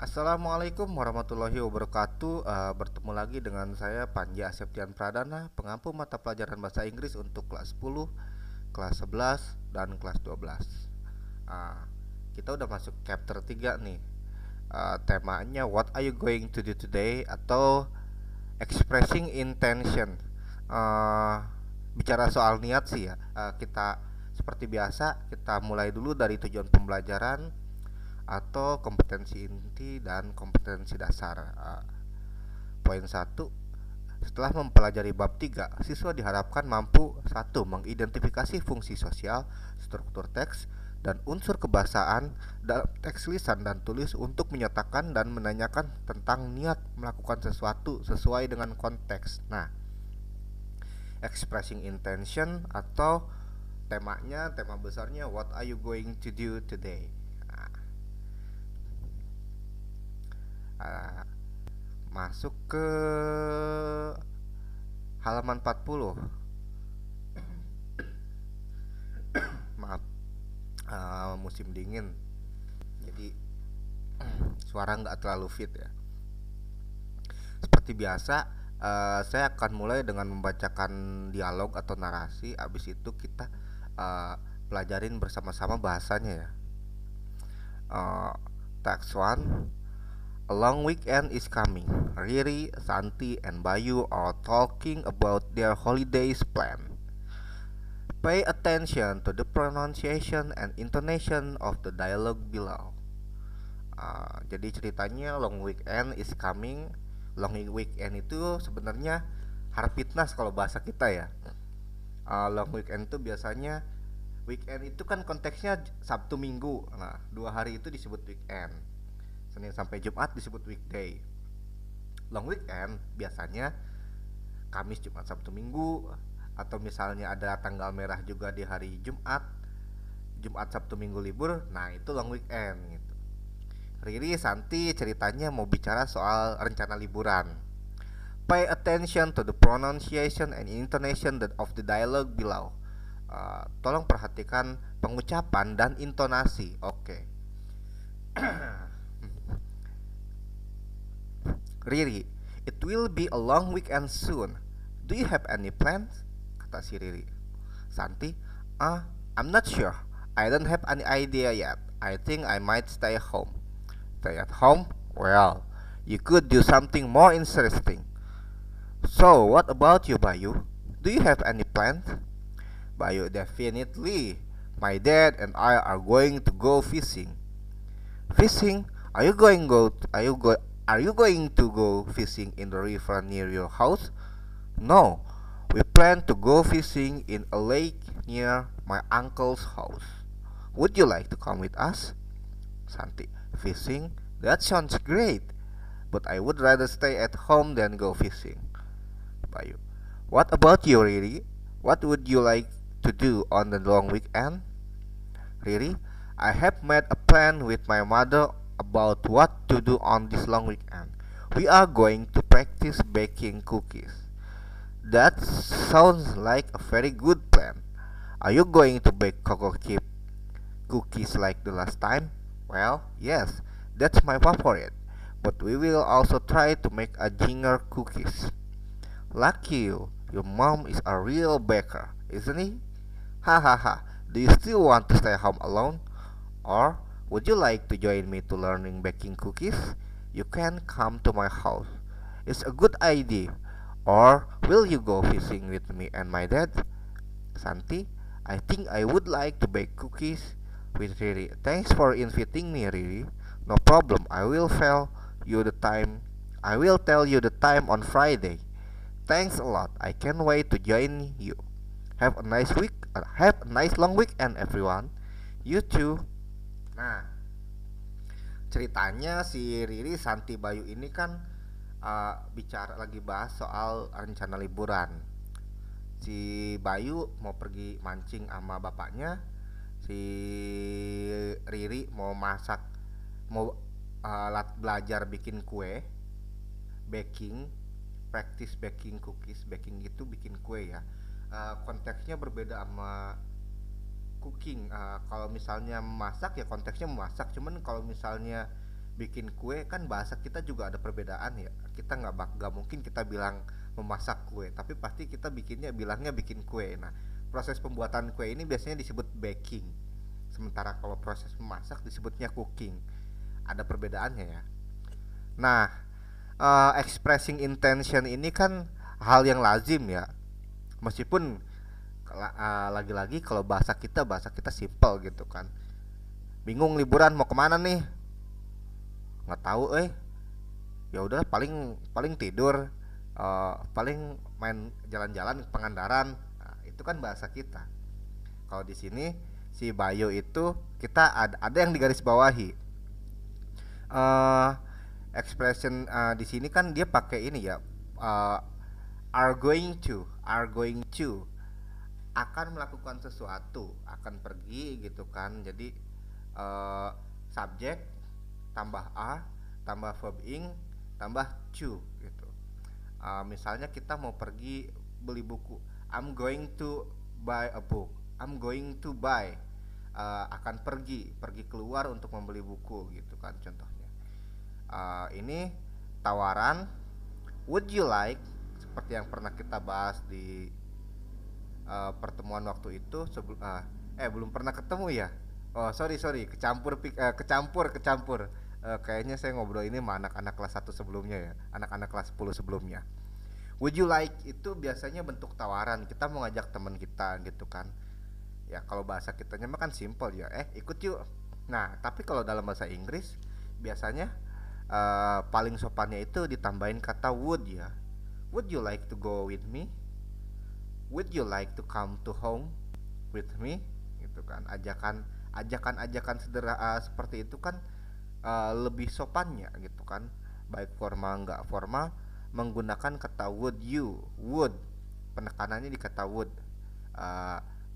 Assalamualaikum warahmatullahi wabarakatuh. Bertemu lagi dengan saya Panji Aseptian Pradana, pengampu mata pelajaran bahasa Inggris untuk kelas 10, kelas 11, dan kelas 12. Uh, kita udah masuk chapter 3 nih. Temanya What are you going to do today atau expressing intention. Uh, Bicara soal niat sih ya. Kita seperti biasa kita mulai dulu dari tujuan pembelajaran atau kompetensi inti dan kompetensi dasar. Poin 1, setelah mempelajari bab 3, siswa diharapkan mampu: 1. Mengidentifikasi fungsi sosial, struktur teks, dan unsur kebahasaan dalam teks lisan dan tulis untuk menyatakan dan menanyakan tentang niat melakukan sesuatu sesuai dengan konteks. Nah, expressing intention atau tema besarnya what are you going to do today. Nah, masuk ke halaman 40. Maaf, musim dingin, jadi suara nggak terlalu fit ya. Seperti biasa, saya akan mulai dengan membacakan dialog atau narasi. Abis itu kita pelajarin bersama-sama bahasanya ya. Text 1. A long weekend is coming. Riri, Santi, and Bayu are talking about their holidays plan. Pay attention to the pronunciation and intonation of the dialogue below. Jadi ceritanya long weekend is coming. Long weekend itu sebenarnya harfitnas kalau bahasa kita ya. Long weekend itu biasanya, weekend itu kan konteksnya Sabtu Minggu. Nah, 2 hari itu disebut weekend. Senin sampai Jumat disebut weekday. Long weekend biasanya Kamis, Jumat, Sabtu, Minggu, atau misalnya ada tanggal merah juga di hari Jumat, Jumat, Sabtu, Minggu libur. Nah, itu long weekend gitu. Riri, Santi ceritanya mau bicara soal rencana liburan. Pay attention to the pronunciation and intonation of the dialogue below. Tolong perhatikan pengucapan dan intonasi. Oke. Riri, it will be a long weekend soon. Do you have any plans? Kata si Riri. Santi, I'm not sure. I don't have any idea yet. I think I might stay home. Stay at home? Well, you could do something more interesting. So, what about you, Bayu? Do you have any plans? Bayu, definitely. My dad and I are going to go fishing. Fishing? Are you going to go fishing in the river near your house? No, we plan to go fishing in a lake near my uncle's house. Would you like to come with us? Santi, fishing? That sounds great, but I would rather stay at home than go fishing. Bayu, what about you, Riri? What would you like to do on the long weekend? Riri, I have made a plan with my mother about what to do on this long weekend. We are going to practice baking cookies. That sounds like a very good plan. Are you going to bake cocoa chip cookies like the last time? Well, yes, that's my favorite. But we will also try to make a ginger cookies. Lucky you, your mom is a real baker, isn't he? Ha ha ha. Do you still want to stay home alone? Or would you like to join me to learning baking cookies? You can come to my house. It's a good idea. Or will you go fishing with me and my dad? Santi, I think I would like to bake cookies with Riri. Thanks for inviting me, Riri. No problem. I will tell you the time. I will tell you the time on Friday. Thanks a lot. I can't wait to join you. Have a nice week. Have a nice long weekend, everyone. You too. Nah, ceritanya si Riri, Santi, Bayu ini kan bicara lagi bahas soal rencana liburan. Si Bayu mau pergi mancing sama bapaknya. Si Riri mau masak, mau belajar bikin kue, baking, practice baking cookies. Baking itu bikin kue ya. Konteksnya berbeda sama cooking. Kalau misalnya memasak ya konteksnya memasak, cuman kalau misalnya bikin kue kan bahasa kita juga ada perbedaan ya. Kita nggak mungkin kita bilang memasak kue, tapi pasti kita bilangnya bikin kue. Nah, proses pembuatan kue ini biasanya disebut baking, sementara kalau proses memasak disebutnya cooking. Ada perbedaannya ya. Nah, expressing intention ini kan hal yang lazim ya, meskipun lagi-lagi kalau bahasa kita simple gitu kan. Bingung liburan mau kemana nih, nggak tahu ya udah paling paling tidur, paling main jalan-jalan ke Pangandaran. Nah, itu kan bahasa kita. Kalau di sini si Bayo itu kita ada yang digaris bawahi. eh Expression di sini kan dia pakai ini ya, eh, are going to akan melakukan sesuatu, akan pergi gitu kan. Jadi eh, subjek tambah a tambah verb ing tambah to gitu. Misalnya kita mau pergi beli buku, I'm going to buy a book. I'm going to buy, akan pergi keluar untuk membeli buku gitu kan contohnya. Ini tawaran. Would you like, seperti yang pernah kita bahas di pertemuan waktu itu belum pernah ketemu ya. Oh, sorry, kecampur. Kayaknya saya ngobrol ini sama anak-anak kelas 1 sebelumnya ya, anak-anak kelas 10 sebelumnya. Would you like itu biasanya bentuk tawaran, kita mau ngajak teman kita gitu kan. Ya kalau bahasa kitanya mah kan simple ya, ikut yuk. Nah, tapi kalau dalam bahasa Inggris biasanya paling sopannya itu ditambahin kata would ya. Would you like to go with me? Would you like to come to home with me? Gitu kan. Ajakan sederhana seperti itu kan lebih sopannya gitu kan. Baik formal nggak formal menggunakan kata would. Penekanannya di kata would.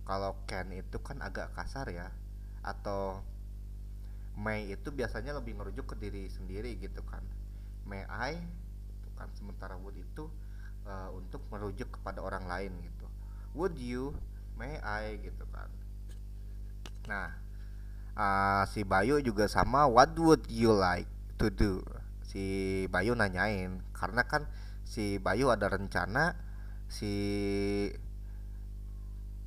Kalau can itu kan agak kasar ya. Atau may itu biasanya lebih merujuk ke diri sendiri gitu kan. May I gitu kan. Sementara would itu untuk merujuk kepada orang lain gitu. Would you, may I gitu kan. Nah, si Bayu juga sama, what would you like to do? Si Bayu nanyain karena kan si Bayu ada rencana, si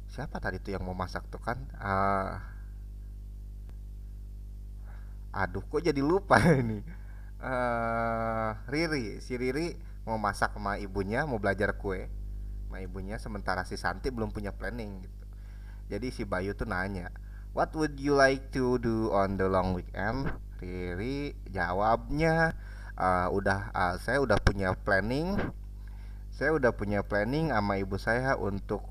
siapa tadi tuh yang mau masak tuh kan. Aduh kok jadi lupa ini. Si Riri mau masak sama ibunya, mau belajar kue sama ibunya, sementara si Santi belum punya planning gitu. Jadi si Bayu tuh nanya, what would you like to do on the long weekend? Riri jawabnya, saya udah punya planning. Saya udah punya planning sama ibu saya untuk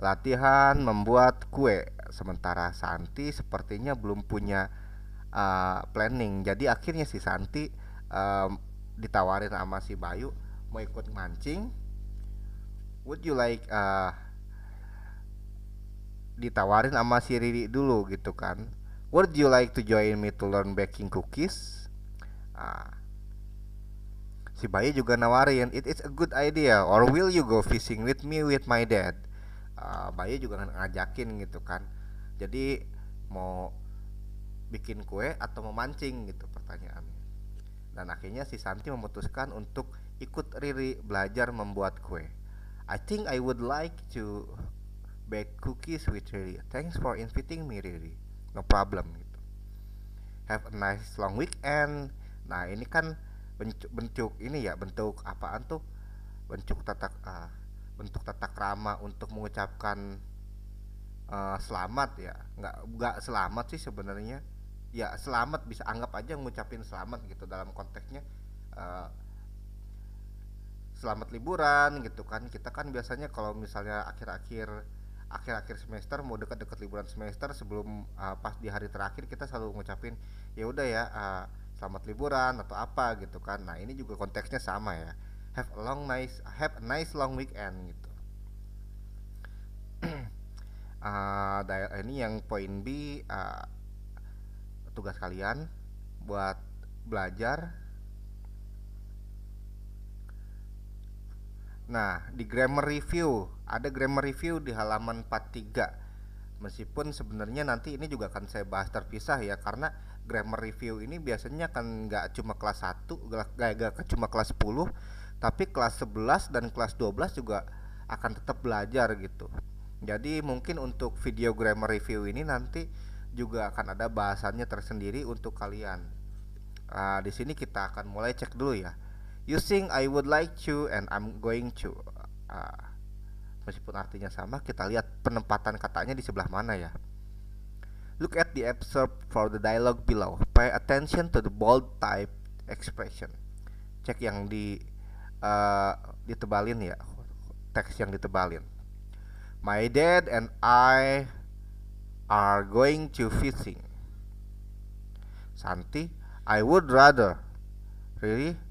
latihan membuat kue. Sementara Santi sepertinya belum punya planning. Jadi akhirnya si Santi ditawarin sama si Bayu mau ikut mancing. Would you like, ditawarin sama si Riri dulu gitu kan. Would you like to join me to learn baking cookies? Ah, si Bayu juga nawarin, it is a good idea, or will you go fishing with me with my dad? Bayu juga ngajakin gitu kan. Jadi mau bikin kue atau memancing gitu pertanyaannya. Dan akhirnya si Santi memutuskan untuk ikut Riri belajar membuat kue. I think I would like to bake cookies with Riri. Thanks for inviting me, Riri. No problem gitu. Have a nice long weekend. Nah, ini kan bentuk ini ya, bentuk apaan tuh? Bentuk tata krama untuk mengucapkan selamat ya. Nggak selamat sih sebenarnya. Ya, selamat bisa anggap aja ngucapin selamat gitu dalam konteksnya. uh, Selamat liburan gitu kan. Kita kan biasanya kalau misalnya akhir-akhir semester mau dekat-dekat liburan semester sebelum pas di hari terakhir kita selalu ngucapin ya udah ya, selamat liburan atau apa gitu kan. Nah, ini juga konteksnya sama ya. Have a nice long weekend gitu. Ini yang poin B, tugas kalian buat belajar. Nah, di grammar review, ada grammar review di halaman 43. Meskipun sebenarnya nanti ini juga akan saya bahas terpisah ya, karena grammar review ini biasanya kan nggak cuma kelas 1, nggak cuma kelas 10, tapi kelas 11 dan kelas 12 juga akan tetap belajar gitu. Jadi mungkin untuk video grammar review ini nanti juga akan ada bahasannya tersendiri untuk kalian. Di sini kita akan mulai cek dulu ya. Using I would like to and I'm going to. Ah, Meskipun artinya sama, kita lihat penempatan katanya di sebelah mana ya. Look at the excerpt for the dialogue below. Pay attention to the bold type expression. Cek yang ditebalin ya, teks yang ditebalin. My dad and I are going to fishing. Santi, I would rather. Really?